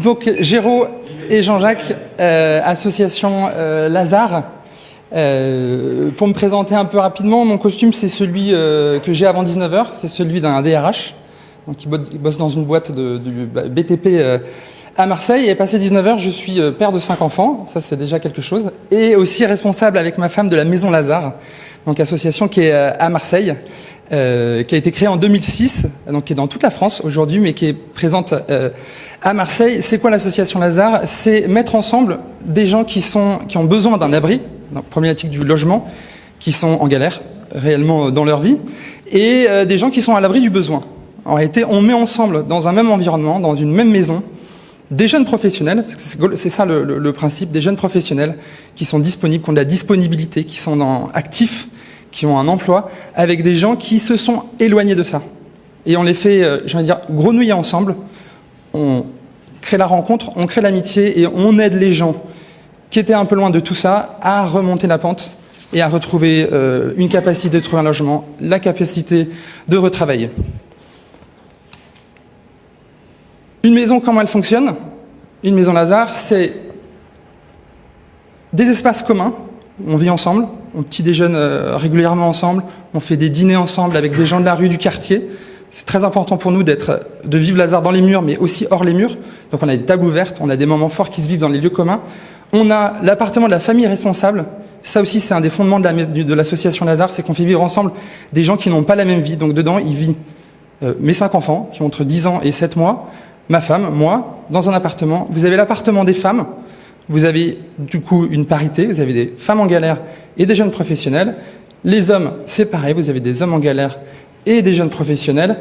Donc Géraud et Jean-Jacques, association Lazare. Pour me présenter un peu rapidement, mon costume c'est celui que j'ai avant 19h, c'est celui d'un DRH, donc qui bosse dans une boîte du BTP à Marseille. Et passé 19h, je suis père de 5 enfants, ça c'est déjà quelque chose, et aussi responsable avec ma femme de la Maison Lazare, donc association qui est à Marseille, qui a été créée en 2006, donc qui est dans toute la France aujourd'hui, mais qui est présente à Marseille. C'est quoi l'association Lazare? C'est mettre ensemble des gens qui ont besoin d'un abri, donc problématique du logement, qui sont en galère réellement dans leur vie, et des gens qui sont à l'abri du besoin. En réalité, on met ensemble dans un même environnement, dans une même maison, des jeunes professionnels, parce que c'est ça le principe, des jeunes professionnels qui sont disponibles, qui ont de la disponibilité, qui sont actifs, qui ont un emploi, avec des gens qui se sont éloignés de ça. Et on les fait, grenouiller ensemble, on crée la rencontre, on crée l'amitié et on aide les gens qui étaient un peu loin de tout ça à remonter la pente et à retrouver une capacité de trouver un logement, la capacité de retravailler. Une maison, comment elle fonctionne? Une maison Lazare, c'est des espaces communs, on vit ensemble, on petit déjeune régulièrement ensemble, on fait des dîners ensemble avec des gens de la rue, du quartier. C'est très important pour nous de vivre Lazare dans les murs, mais aussi hors les murs. Donc on a des tables ouvertes, on a des moments forts qui se vivent dans les lieux communs. On a l'appartement de la famille responsable. Ça aussi, c'est un des fondements de l'association Lazare, c'est qu'on fait vivre ensemble des gens qui n'ont pas la même vie. Donc dedans, il vit mes 5 enfants, qui ont entre 10 ans et 7 mois, ma femme, moi, dans un appartement. Vous avez l'appartement des femmes, vous avez du coup une parité, vous avez des femmes en galère et des jeunes professionnels. Les hommes, c'est pareil, vous avez des hommes en galère et des jeunes professionnels.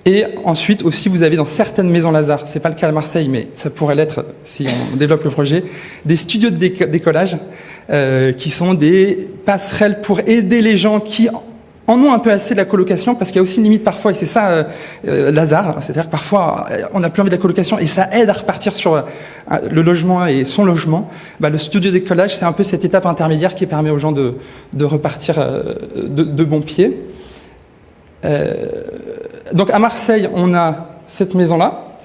Et ensuite aussi, vous avez dans certaines maisons Lazare, c'est pas le cas à Marseille, mais ça pourrait l'être si on développe le projet, des studios de décollage qui sont des passerelles pour aider les gens qui en ont un peu assez de la colocation, parce qu'il y a aussi une limite parfois, et c'est ça Lazare, c'est-à-dire que parfois on n'a plus envie de la colocation et ça aide à repartir sur le logement et son logement. Le studio de décollage, c'est un peu cette étape intermédiaire qui permet aux gens de repartir de bon pied. Donc à Marseille, on a cette maison-là.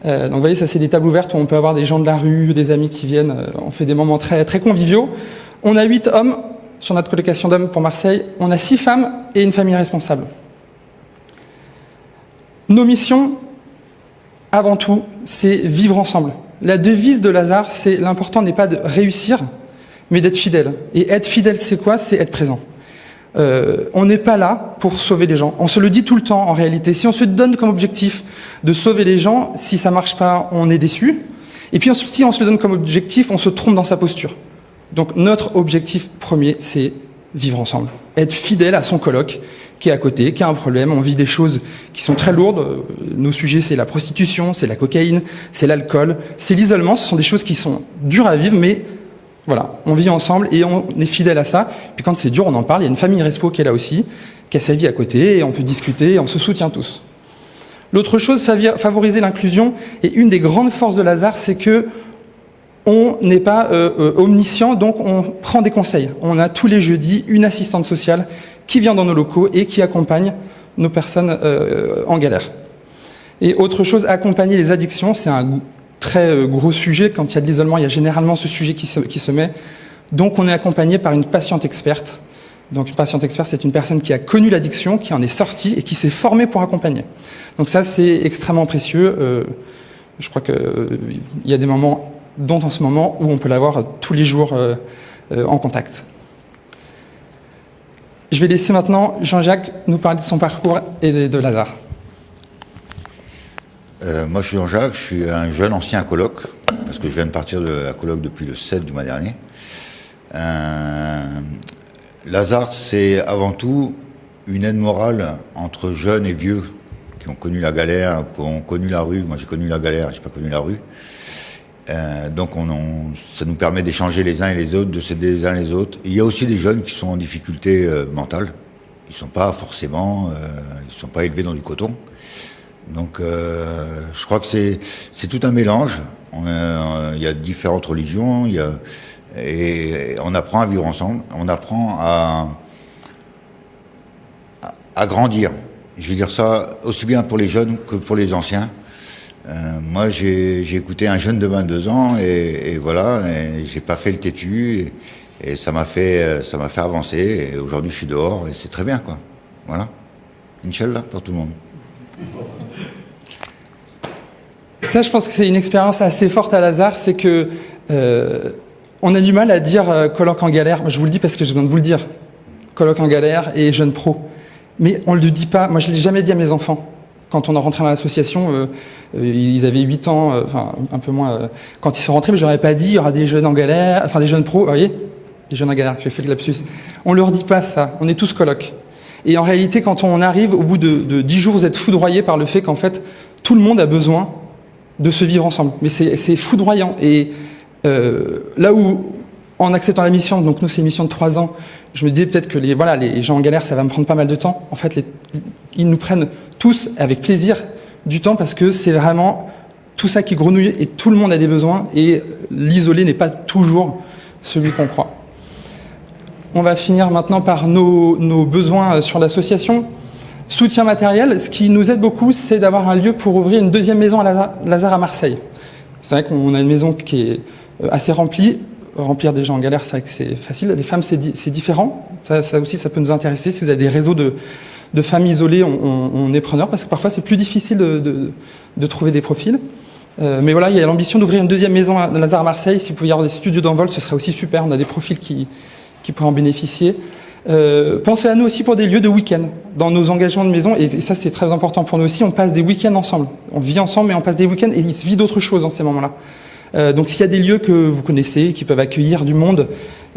Donc vous voyez, ça c'est des tables ouvertes où on peut avoir des gens de la rue, des amis qui viennent. On fait des moments très, très conviviaux. On a 8 hommes sur notre colocation d'hommes pour Marseille. On a 6 femmes et une famille responsable. Nos missions, avant tout, c'est vivre ensemble. La devise de Lazare, c'est l'important n'est pas de réussir, mais d'être fidèle. Et être fidèle, c'est quoi? C'est être présent. On n'est pas là pour sauver les gens. On se le dit tout le temps en réalité. Si on se donne comme objectif de sauver les gens, si ça marche pas, on est déçu. Et puis si on se le donne comme objectif, on se trompe dans sa posture. Donc notre objectif premier, c'est vivre ensemble. Être fidèle à son coloc qui est à côté, qui a un problème. On vit des choses qui sont très lourdes. Nos sujets, c'est la prostitution, c'est la cocaïne, c'est l'alcool, c'est l'isolement. Ce sont des choses qui sont dures à vivre, mais voilà, on vit ensemble et on est fidèle à ça. Puis quand c'est dur, on en parle. Il y a une famille respo qui est là aussi, qui a sa vie à côté, et on peut discuter, et on se soutient tous. L'autre chose, favoriser l'inclusion, et une des grandes forces de Lazare, c'est que on n'est pas omniscient, donc on prend des conseils. On a tous les jeudis une assistante sociale qui vient dans nos locaux et qui accompagne nos personnes en galère. Et autre chose, accompagner les addictions, c'est un très gros sujet. Quand il y a de l'isolement, il y a généralement ce sujet qui se met. Donc on est accompagné par une patiente experte. Donc une patiente experte, c'est une personne qui a connu l'addiction, qui en est sortie et qui s'est formée pour accompagner. Donc ça, c'est extrêmement précieux. Je crois qu'il y a des moments, dont en ce moment, où on peut l'avoir tous les jours en contact. Je vais laisser maintenant Jean-Jacques nous parler de son parcours et de Lazare. Moi, je suis Jean-Jacques, je suis un jeune ancien coloc, parce que je viens de partir de la coloc depuis le 7 du mois dernier. Lazare, c'est avant tout une aide morale entre jeunes et vieux qui ont connu la galère, qui ont connu la rue. Moi, j'ai connu la galère, j'ai pas connu la rue. Donc, ça nous permet d'échanger les uns et les autres, de s'aider les uns les autres. Il y a aussi des jeunes qui sont en difficulté mentale. Ils sont pas forcément, ils sont pas élevés dans du coton. Donc, je crois que c'est tout un mélange. Il y a différentes religions, et on apprend à vivre ensemble. On apprend à grandir. Je vais dire ça aussi bien pour les jeunes que pour les anciens. Moi, j'ai écouté un jeune de 22 ans et voilà, et j'ai pas fait le têtu et ça m'a fait avancer. Et aujourd'hui, je suis dehors et c'est très bien, quoi. Voilà. Inch'Allah pour tout le monde. Ça, je pense que c'est une expérience assez forte à Lazare, c'est que on a du mal à dire colloque en galère. Moi, je vous le dis parce que je viens de vous le dire. Colloque en galère et jeune pro. Mais on ne le dit pas. Moi, je ne l'ai jamais dit à mes enfants. Quand on est rentré dans l'association, ils avaient 8 ans, enfin un peu moins. Quand ils sont rentrés, mais je leur ai pas dit, il y aura des jeunes en galère, enfin des jeunes pros, vous voyez, des jeunes en galère, j'ai fait le lapsus. On leur dit pas ça, on est tous colocs. Et en réalité, quand on arrive, au bout de 10 jours, vous êtes foudroyés par le fait qu'en fait, tout le monde a besoin de se vivre ensemble. Mais c'est foudroyant. Et là où, en acceptant la mission, donc nous c'est une mission de 3 ans, je me disais peut-être que les gens en galère, ça va me prendre pas mal de temps. En fait, ils nous prennent tous, avec plaisir, du temps parce que c'est vraiment tout ça qui grenouille et tout le monde a des besoins et l'isolé n'est pas toujours celui qu'on croit. On va finir maintenant par nos besoins sur l'association. Soutien matériel, ce qui nous aide beaucoup, c'est d'avoir un lieu pour ouvrir une deuxième maison à Lazare à Marseille. C'est vrai qu'on a une maison qui est assez remplie. Remplir des gens en galère, c'est vrai que c'est facile. Les femmes, c'est différent. Ça aussi, ça peut nous intéresser. Si vous avez des réseaux de femmes isolées, on est preneur parce que parfois, c'est plus difficile de trouver des profils. Mais voilà, il y a l'ambition d'ouvrir une deuxième maison à Lazare à Marseille. Si vous pouviez avoir des studios d'envol, ce serait aussi super. On a des profils qui pourraient en bénéficier. Pensez à nous aussi pour des lieux de week-end dans nos engagements de maison, et ça c'est très important pour nous aussi. On passe des week-ends ensemble, on vit ensemble mais on passe des week-ends et il se vit d'autres choses dans ces moments-là. Donc s'il y a des lieux que vous connaissez qui peuvent accueillir du monde,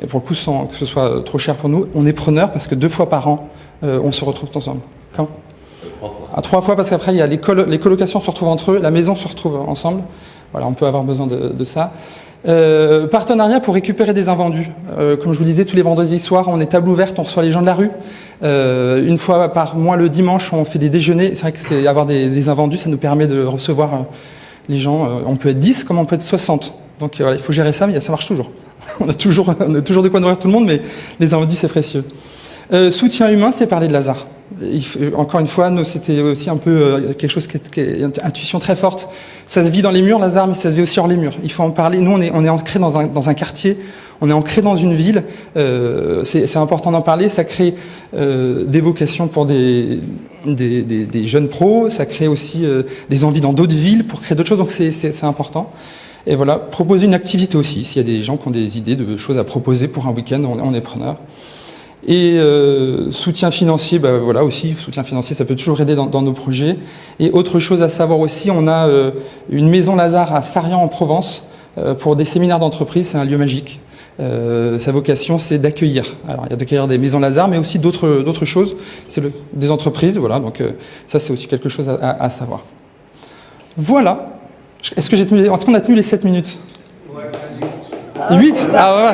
et pour le coup sans que ce soit trop cher pour nous, on est preneur parce que 2 fois par an on se retrouve ensemble. Quand 3 fois. 3 fois parce qu'après il y a les colocations se retrouvent entre eux, la maison se retrouve ensemble. Voilà, on peut avoir besoin de ça. Partenariat pour récupérer des invendus. Comme je vous le disais, tous les vendredis soirs, on est table ouverte, on reçoit les gens de la rue. Une fois par mois, le dimanche, on fait des déjeuners. C'est vrai que avoir des invendus, ça nous permet de recevoir les gens. On peut être 10 comme on peut être 60. Donc voilà, il faut gérer ça, mais ça marche toujours. on a toujours de quoi nourrir tout le monde, mais les invendus, c'est précieux. Soutien humain, c'est parler de Lazare. Encore une fois, nous, c'était aussi un peu quelque chose qui est une intuition très forte. Ça se vit dans les murs, Lazare, mais ça se vit aussi hors les murs. Il faut en parler. Nous, on est ancré dans un quartier, on est ancré dans une ville. C'est important d'en parler. Ça crée des vocations pour des jeunes pros. Ça crée aussi des envies dans d'autres villes pour créer d'autres choses. Donc, c'est important. Et voilà, proposer une activité aussi. S'il y a des gens qui ont des idées de choses à proposer pour un week-end, on est preneur. Et soutien financier, voilà aussi, soutien financier, ça peut toujours aider dans nos projets. Et autre chose à savoir aussi, on a une maison Lazare à Sarian en Provence pour des séminaires d'entreprise, c'est un lieu magique. Sa vocation, c'est d'accueillir. Alors, il y a d'accueillir des maisons Lazare, mais aussi d'autres choses. C'est des entreprises, voilà. Donc ça, c'est aussi quelque chose à savoir. Voilà. Est-ce qu'on a tenu les 7 minutes? Ouais, 8. Ah ouais.